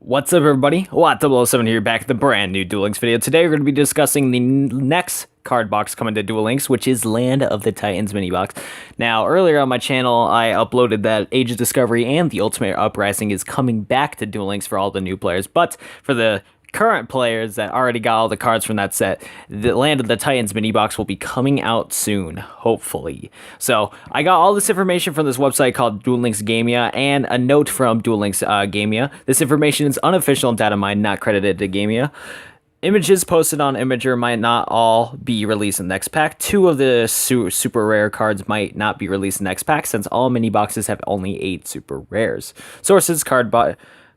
What's up, everybody? Watt007 here, back with the brand new Duel Links video. Today, we're going to be discussing the next card box coming to Duel Links, which is Land of the Titans mini box. Now, earlier on my channel, I uploaded that Age of Discovery and the Ultimate Uprising is coming back to Duel Links for all the new players, but for the current players that already got all the cards from that set, the Land of the Titans mini box will be coming out soon, hopefully. So I got all this information from this website called Duel Links Gamia and a note from Duel Links Gamia. This information is unofficial data mine, not credited to Gamia. Images posted on Imager might not all be released in next pack. Two of the super rare cards might not be released in next pack since all mini boxes have only 8 super rares.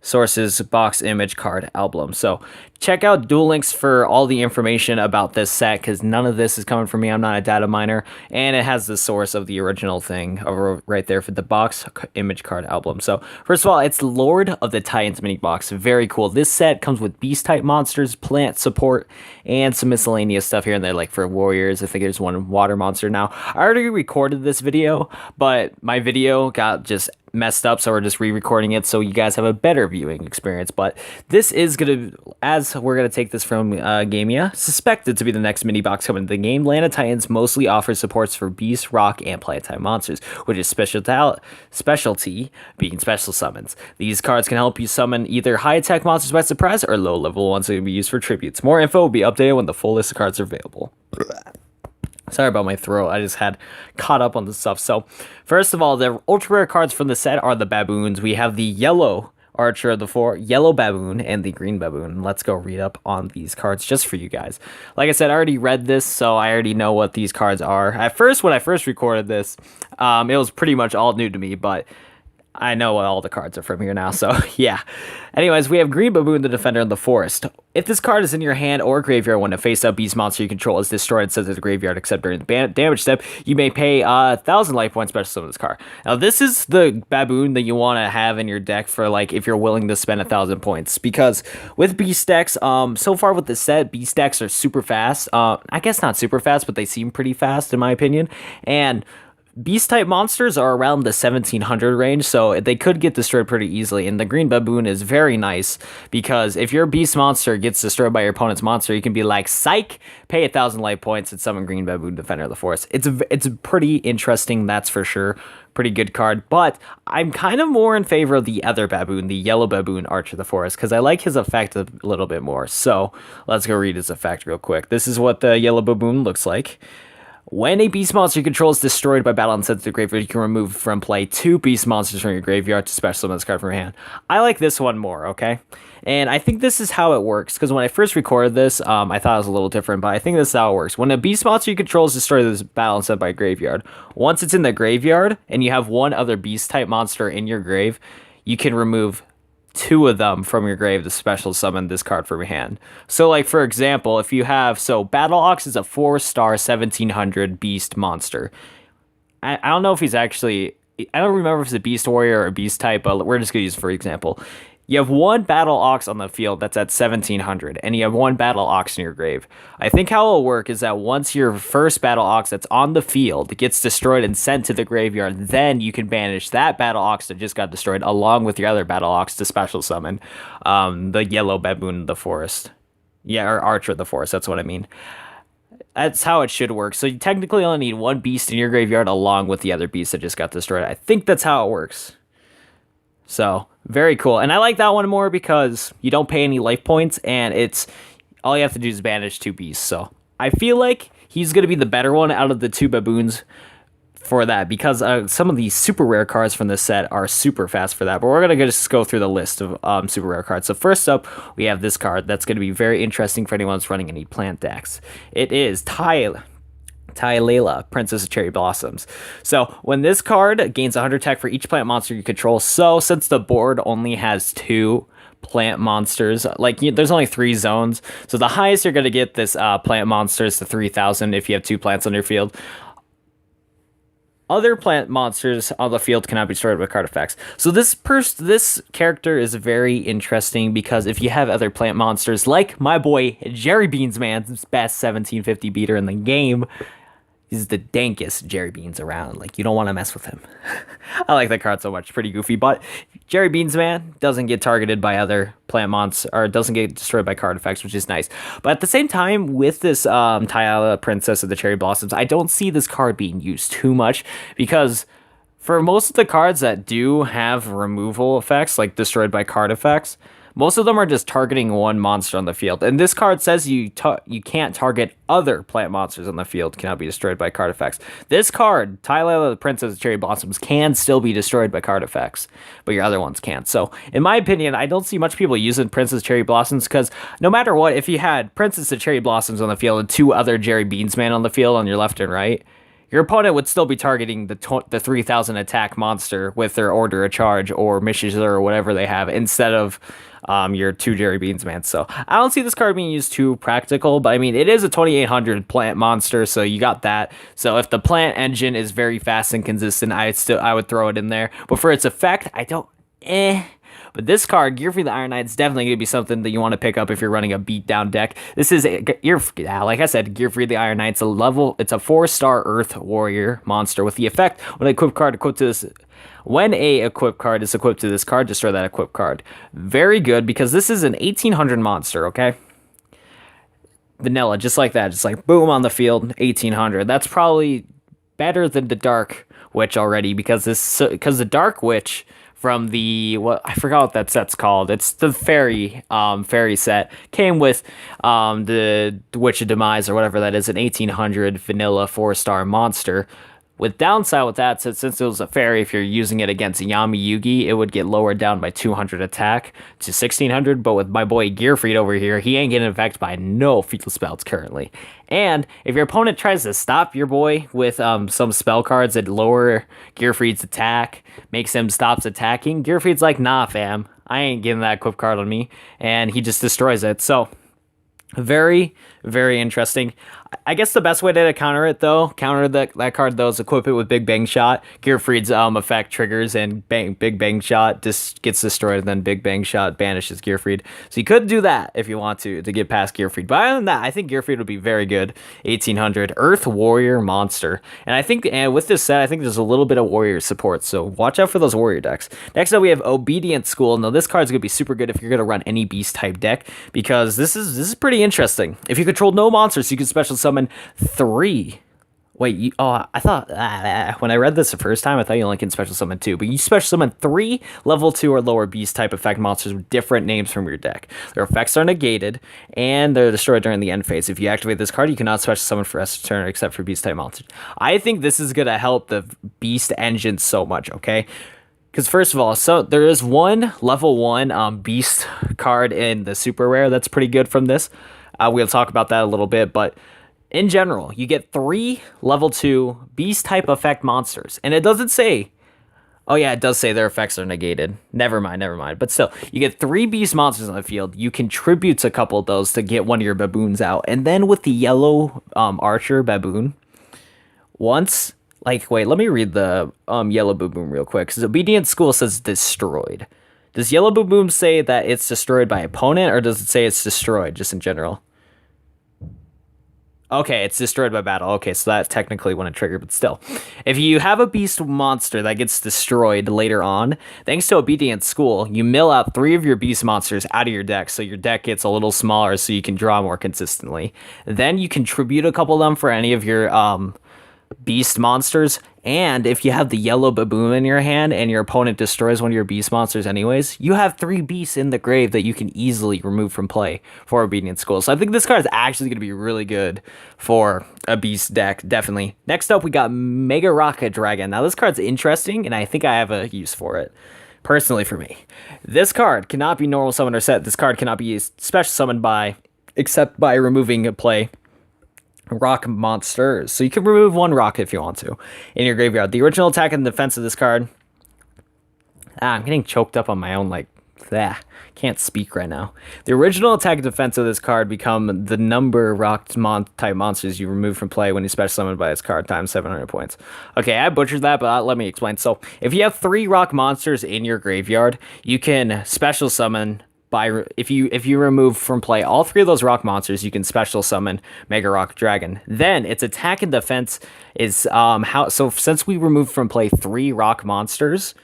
Sources, box image, card, album. So check out Duel Links for all the information about this set because none of this is coming from me. I'm not a data miner, and it has the source of the original thing over right there for the box, image, card, album. So first of all, it's Lord of the Titans mini box. Very cool. This set comes with beast type monsters, plant support, and some miscellaneous stuff here and there, like for warriors. I think there's one water monster. Now, I already recorded this video, but my video got just messed up, so we're just re-recording it so you guys have a better viewing experience. But this is gonna, as we're gonna take this from Gamia, suspected to be the next mini box coming to the game. Land of Titans mostly offers supports for beast, rock, and plant type monsters, which is specialty being special summons. These cards can help you summon either high attack monsters by surprise or low level ones that can be used for tributes. More info will be updated when the full list of cards are available. Sorry about my throat. I just had caught up on the stuff. So, first of all, the ultra rare cards from the set are the baboons. We have the yellow Archer of the Four, yellow baboon, and the green baboon. Let's go read up on these cards just for you guys. Like I said, I already read this, so I already know what these cards are. At first, when I first recorded this, it was pretty much all new to me, but I know what all the cards are from here now, so yeah. Anyways, we have Green Baboon, the Defender of the Forest. If this card is in your hand or graveyard when a face-up beast monster you control is destroyed and sent to the graveyard except during the damage step, you may pay 1,000 life points special summon this card. Now, this is the Baboon that you want to have in your deck for, like, if you're willing to spend 1,000 points. Because with beast decks, so far with the set, beast decks are super fast. I guess not super fast, but they seem pretty fast in my opinion. And beast type monsters are around the 1700 range, so they could get destroyed pretty easily. And the green baboon is very nice because if your beast monster gets destroyed by your opponent's monster, you can be like, psych, pay 1,000 life points and summon green baboon, Defender of the Forest. It's pretty interesting, that's for sure. Pretty good card, but I'm kind of more in favor of the other baboon, the yellow baboon, Archer of the Forest, because I like his effect a little bit more. So let's go read his effect real quick. This is what the yellow baboon looks like. When a beast monster you control is destroyed by battle and sent to the graveyard, you can remove from play 2 beast monsters from your graveyard to special summon this card from your hand. I like this one more, okay? And I think this is how it works, because when I first recorded this, I thought it was a little different, but I think this is how it works. When a beast monster you control is destroyed this battle and sent by graveyard, once it's in the graveyard, and you have one other beast-type monster in your grave, you can remove 2 of them from your grave to special summon this card from your hand. So, like, for example, if you have, Battle Ox is a 4-star 1700 beast monster. I don't know if he's actually, I don't remember if it's a beast warrior or a beast type, but we're just gonna use it for example. You have 1 Battle Ox on the field that's at 1700, and you have 1 Battle Ox in your grave. I think how it'll work is that once your first Battle Ox that's on the field gets destroyed and sent to the graveyard, then you can banish that Battle Ox that just got destroyed along with your other Battle Ox to special summon the yellow baboon of the forest. Yeah, or Archer of the Forest, that's what I mean. That's how it should work. So you technically only need 1 beast in your graveyard along with the other beast that just got destroyed. I think that's how it works. So, very cool. And I like that one more because you don't pay any life points, and it's all you have to do is banish 2 beasts. So, I feel like he's going to be the better one out of the 2 baboons for that, because some of these super rare cards from this set are super fast for that. But we're going to just go through the list of super rare cards. So, first up, we have this card that's going to be very interesting for anyone that's running any plant decks. It is Tylela, Princess of Cherry Blossoms. So when this card gains 100 attack for each plant monster you control, so since the board only has 2 plant monsters, like there's only 3 zones, so the highest you're going to get this plant monster is to 3,000 if you have 2 plants on your field. Other plant monsters on the field cannot be destroyed with card effects. So this character is very interesting because if you have other plant monsters like my boy Jerry Beans Man's best 1750 beater in the game, He's the dankest Jerry Beans around. Like, you don't want to mess with him. I like that card so much. Pretty goofy. But Jerry Beans, man, doesn't get targeted by other plant monsters, or doesn't get destroyed by card effects, which is nice. But at the same time, with this Tyala Princess of the Cherry Blossoms, I don't see this card being used too much because for most of the cards that do have removal effects, like destroyed by card effects, most of them are just targeting one monster on the field. And this card says you can't target other plant monsters on the field, cannot be destroyed by card effects. This card, Tyler the Princess of Cherry Blossoms, can still be destroyed by card effects, but your other ones can't. So, in my opinion, I don't see much people using Princess Cherry Blossoms because no matter what, if you had Princess of Cherry Blossoms on the field and two other Jerry Beansman on the field on your left and right, your opponent would still be targeting the 3,000 attack monster with their Order of Charge or Mishizer or whatever they have instead of your two Jerry Beans, man. So I don't see this card being used too practical, but I mean, it is a 2,800 plant monster, so you got that. So if the plant engine is very fast and consistent, I would throw it in there. But for its effect, I don't. But this card, Gear Free the Iron Knight, is definitely going to be something that you want to pick up if you're running a beatdown deck. This is, like I said, Gear Free the Iron Knight. It's a 4-star Earth Warrior monster with the effect when a equipped card is equipped to this card, destroy that equipped card. Very good because this is an 1,800 monster, okay? Vanilla, just like that, just like boom on the field, 1,800. That's probably better than the Dark Witch already because the Dark Witch from I forgot what that set's called. It's the fairy set. Came with the Witch of Demise or whatever that is, an 1,800 vanilla 4-star monster. With downside with that, since it was a fairy, if you're using it against Yami Yugi, it would get lowered down by 200 attack to 1,600. But with my boy Gearfried over here, he ain't getting affected by no fetal spells currently. And if your opponent tries to stop your boy with some spell cards that lower Gearfried's attack, makes him stops attacking, Gearfried's like, nah, fam, I ain't getting that equip card on me. And he just destroys it. So very, very interesting. I guess the best way to counter that card though is equip it with Big Bang Shot. Gearfried's effect triggers and Big Bang Shot just gets destroyed, and then Big Bang Shot banishes Gearfried. So you could do that if you want to get past Gearfried. But other than that, I think Gearfried would be very good. 1,800 Earth Warrior monster, and I think with this set, I think there's a little bit of warrior support. So watch out for those warrior decks. Next up, we have Obedient School. Now this card's gonna be super good if you're gonna run any beast type deck because this is pretty interesting. If you control no monsters, you can special summon 3. Wait, I thought when I read this the first time, I thought you only can special summon 2, but you special summon 3 level 2 or lower beast type effect monsters with different names from your deck. Their effects are negated and they're destroyed during the end phase. If you activate this card, you cannot special summon for rest of turn except for beast type monsters. I think this is gonna help the beast engine so much, okay? Because first of all, so there is one level 1 beast card in the super rare that's pretty good from this. We'll talk about that a little bit, but in general, you get 3 level 2 beast type effect monsters. And it doesn't say, oh yeah, it does say their effects are negated. Never mind. But still, you get 3 beast monsters on the field. You contribute a couple of those to get one of your baboons out. And then with the yellow archer baboon, let me read the yellow baboon real quick. Because Obedient School says destroyed. Does yellow baboon say that it's destroyed by opponent, or does it say it's destroyed just in general? Okay, it's destroyed by battle. Okay, so that technically wouldn't trigger, but still. If you have a beast monster that gets destroyed later on, thanks to Obedient School, you mill out 3 of your beast monsters out of your deck, so your deck gets a little smaller so you can draw more consistently. Then you contribute a couple of them for any of your beast monsters, and if you have the yellow baboon in your hand and your opponent destroys one of your beast monsters anyways, you have 3 beasts in the grave that you can easily remove from play for Obedient School. So I think this card is actually going to be really good for a beast deck, definitely. Next up, we got Mega Rocket Dragon. Now this card's interesting, and I think I have a use for it. Personally for me, this card cannot be normal summoned or set. This card cannot be special summoned except by removing a play rock monsters. So you can remove 1 rock if you want to in your graveyard. The original attack and defense of this card. I'm getting choked up on my own, can't speak right now. The original attack and defense of this card become the number rock type monsters you remove from play when you special summon by this card times 700 points. Okay, I butchered that, but let me explain. So if you have 3 rock monsters in your graveyard, you can special summon if you remove from play all 3 of those rock monsters, you can special summon Mega Rock Dragon. Then its attack and defense is since we removed from play 3 rock monsters,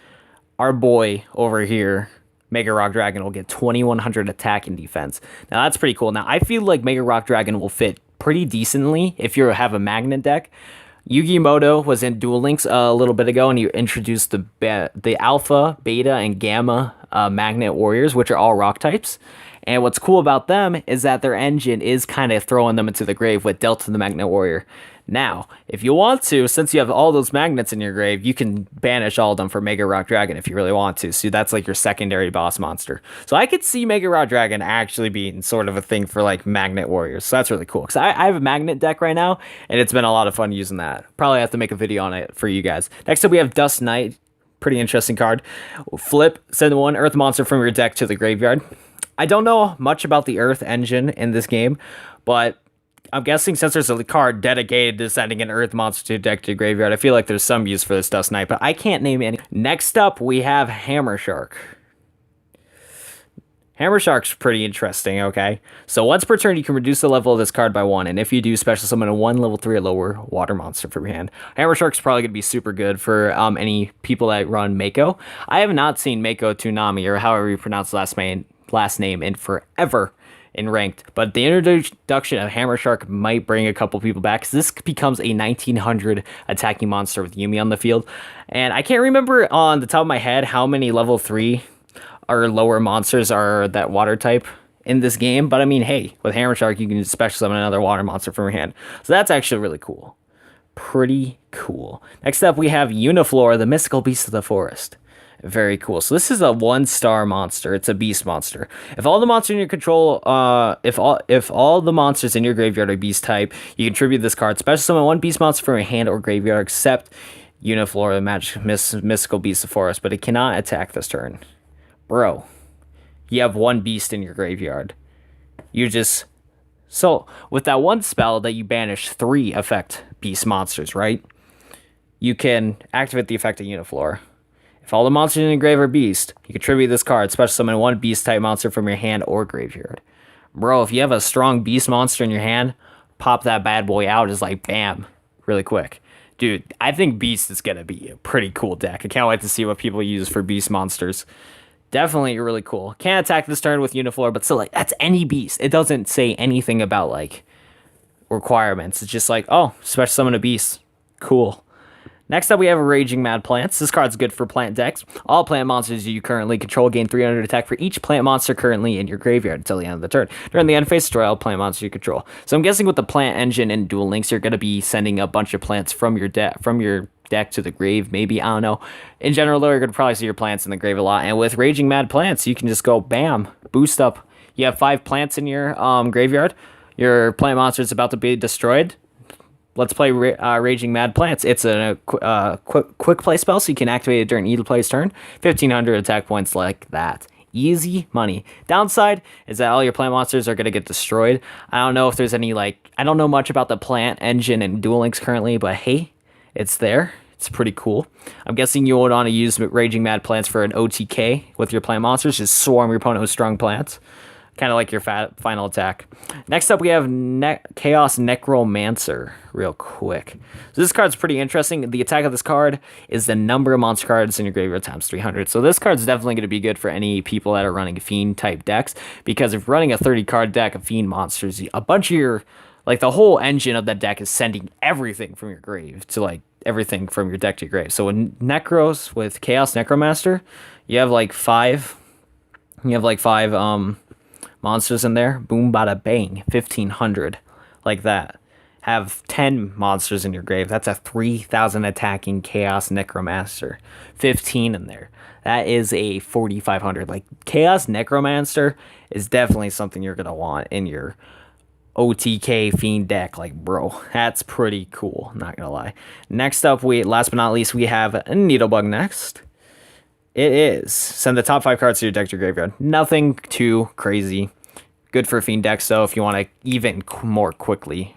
our boy over here, Mega Rock Dragon, will get 2100 attack and defense. Now that's pretty cool. Now I feel like Mega Rock Dragon will fit pretty decently if you have a magnet deck. Yugi Moto was in Duel Links a little bit ago, and he introduced the Alpha, Beta, and Gamma Magnet Warriors, which are all rock types. And what's cool about them is that their engine is kind of throwing them into the grave with Delta the Magnet Warrior. Now, if you want to, since you have all those magnets in your grave, you can banish all of them for Mega Rock Dragon if you really want to. So that's like your secondary boss monster. So I could see Mega Rock Dragon actually being sort of a thing for like Magnet Warriors. So that's really cool. Because I have a magnet deck right now, and it's been a lot of fun using that. Probably have to make a video on it for you guys. Next up, we have Dust Knight. Pretty interesting card. Flip, send 1 Earth monster from your deck to the graveyard. I don't know much about the Earth engine in this game, but I'm guessing since there's a card dedicated to sending an Earth monster to deck to graveyard, I feel like there's some use for this Dust Knight, but I can't name any. Next up, we have Hammer Shark. Hammer Shark's pretty interesting, okay? So once per turn, you can reduce the level of this card by 1, and if you do, special summon a 1 level 3 or lower water monster from your hand. Hammer Shark's probably going to be super good for any people that run Mako. I have not seen Mako Toonami, or however you pronounce last name, in forever in ranked, but the introduction of Hammer Shark might bring a couple people back, because this becomes a 1900 attacking monster with Yumi on the field. And I can't remember on the top of my head how many level 3 or lower monsters are that water type in this game, but I mean, hey, with Hammer Shark you can special summon another water monster from your hand, so that's actually really cool. Pretty cool. Next up, we have Uniflora, the mystical beast of the forest. Very cool. So this is a 1-star monster. It's a beast monster. If all the monsters in your control, if all the monsters in your graveyard are beast type, you contribute this card. Special summon 1 beast monster from your hand or graveyard, except Uniflora, the mystical beast of forest, but it cannot attack this turn. Bro, you have 1 beast in your graveyard. So with that 1 spell that you banish 3 effect beast monsters, right? You can activate the effect of Uniflora. If all the monsters in your grave are beast, you contribute this card, special summon 1 beast type monster from your hand or graveyard. Bro, if you have a strong beast monster in your hand, pop that bad boy out, just like bam, really quick. Dude, I think beast is gonna be a pretty cool deck. I can't wait to see what people use for beast monsters. Definitely really cool. Can't attack this turn with Uniflora, but still, like, that's any beast. It doesn't say anything about like requirements. It's just like, oh, special summon a beast. Cool. Next up, we have Raging Mad Plants. This card's good for plant decks. All plant monsters you currently control gain 300 attack for each plant monster currently in your graveyard until the end of the turn. During the end phase, destroy all plant monsters you control. So I'm guessing with the plant engine and Duel Links, you're going to be sending a bunch of plants from your deck to the grave, maybe. I don't know. In general, though, you're going to probably see your plants in the grave a lot. And with Raging Mad Plants, you can just go, bam, boost up. You have 5 plants in your graveyard. Your plant monster is about to be destroyed. Let's play Raging Mad Plants. It's a quick play spell, so you can activate it during either player's turn. 1,500 attack points like that. Easy money. Downside is that all your plant monsters are going to get destroyed. I don't know if there's any, I don't know much about the plant engine and Duel Links currently, but hey, it's there. It's pretty cool. I'm guessing you would want to use Raging Mad Plants for an OTK with your plant monsters. Just swarm your opponent with strong plants. Kind of like your final attack. Next up, we have Chaos Necromancer, real quick. So this card's pretty interesting. The attack of this card is the number of monster cards in your graveyard times 300. So this card's definitely going to be good for any people that are running Fiend-type decks, because if you're running a 30-card deck of Fiend monsters, a bunch of your, the whole engine of that deck is sending everything from your grave to, everything from your deck to your grave. So with Chaos Necromancer, you have, 5... monsters in there. Boom, bada, bang. 1,500. Like that. Have 10 monsters in your grave. That's a 3,000 attacking Chaos Necromancer. 15 in there. That is a 4,500. Chaos Necromancer is definitely something you're going to want in your OTK Fiend deck. Bro, that's pretty cool. Not going to lie. Next up, last but not least, we have Needlebug next. It is. Send the top 5 cards to your deck to your graveyard. Nothing too crazy. Good for Fiend decks, though, if you want to even more quickly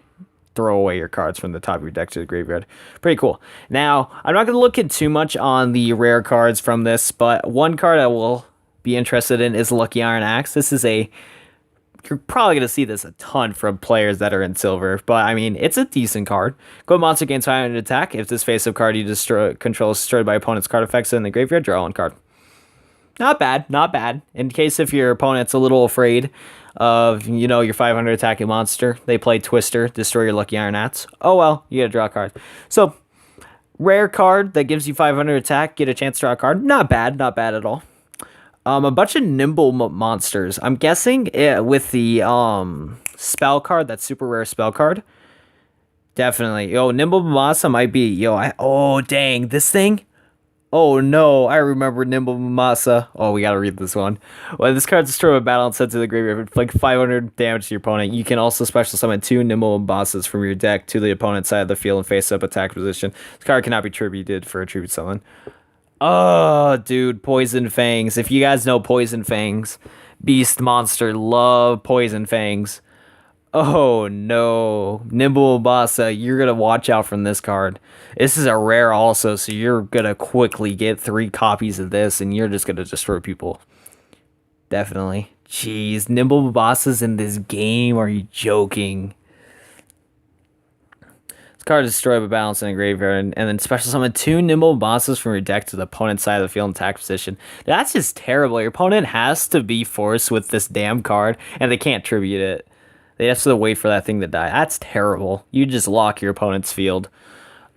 throw away your cards from the top of your deck to the graveyard. Pretty cool. Now, I'm not going to look at too much on the rare cards from this, but one card I will be interested in is Lucky Iron Axe. This is a you're probably going to see this a ton from players that are in silver, but I mean, it's a decent card. Go monster gains 500 attack. If this face-up card you control is destroyed by opponent's card effects in the graveyard, draw one card. Not bad, not bad. In case if your opponent's a little afraid of, you know, your 500 attacking monster, they play Twister, destroy your Lucky Iron Axe. Oh well, you gotta draw a card. So, rare card that gives you 500 attack, get a chance to draw a card. Not bad at all. A bunch of nimble monsters. I'm guessing with the spell card, that super rare spell card. Definitely. Yo, Nimble Masa might be. Oh, dang. This thing? Oh, no. I remember Nimble Masa. Oh, we gotta read this one. When this card's destroyed a battle and sent to the graveyard, it's like 500 damage to your opponent. You can also special summon 2 Nimble Masas from your deck to the opponent's side of the field and face-up attack position. This card cannot be tributed for a tribute summon. Oh, dude, Poison Fangs. If you guys know Poison Fangs, Beast Monster, love Poison Fangs. Oh, no. Nimble Basa, you're going to watch out from this card. This is a rare also, so you're going to quickly get 3 copies of this, and you're just going to destroy people. Definitely. Jeez, Nimble Basa's in this game? Are you joking? Card destroy by balance in a graveyard, and then special summon 2 nimble bosses from your deck to the opponent's side of the field in attack position. That's just terrible. Your opponent has to be forced with this damn card, and they can't tribute it. They have to wait for that thing to die. That's terrible. You just lock your opponent's field.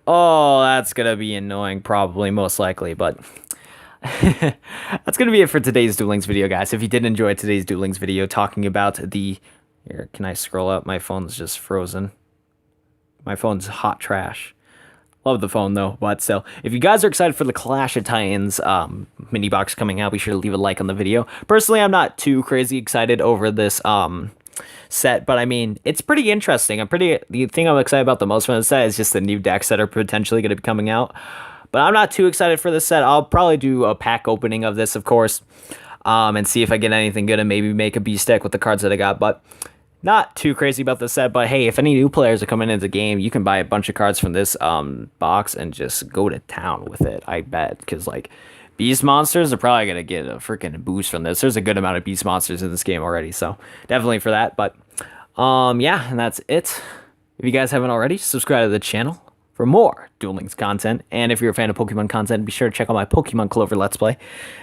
Oh, that's gonna be annoying, probably, most likely, but that's gonna be it for today's Duel Links video, guys. If you did enjoy today's Duel Links video talking about the... Here, can I scroll up? My phone's just frozen. My phone's hot trash. Love the phone, though. But still, if you guys are excited for the Clash of Titans mini box coming out, be sure to leave a like on the video. Personally, I'm not too crazy excited over this set, but I mean, it's pretty interesting. The thing I'm excited about the most from the set is just the new decks that are potentially going to be coming out. But I'm not too excited for this set. I'll probably do a pack opening of this, of course, and see if I get anything good and maybe make a beast deck with the cards that I got. But not too crazy about the set, but hey, if any new players are coming into the game, you can buy a bunch of cards from this box and just go to town with it, I bet. Because, like, beast monsters are probably going to get a freaking boost from this. There's a good amount of beast monsters in this game already, so definitely for that. But, yeah, and that's it. If you guys haven't already, subscribe to the channel for more Duel Links content. And if you're a fan of Pokemon content, be sure to check out my Pokemon Clover Let's Play.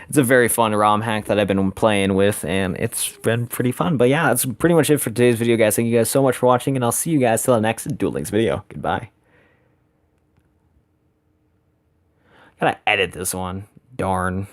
It's a very fun ROM hack that I've been playing with, and it's been pretty fun. But yeah, that's pretty much it for today's video, guys. Thank you guys so much for watching, and I'll see you guys till the next Duel Links video. Goodbye. Gotta edit this one. Darn.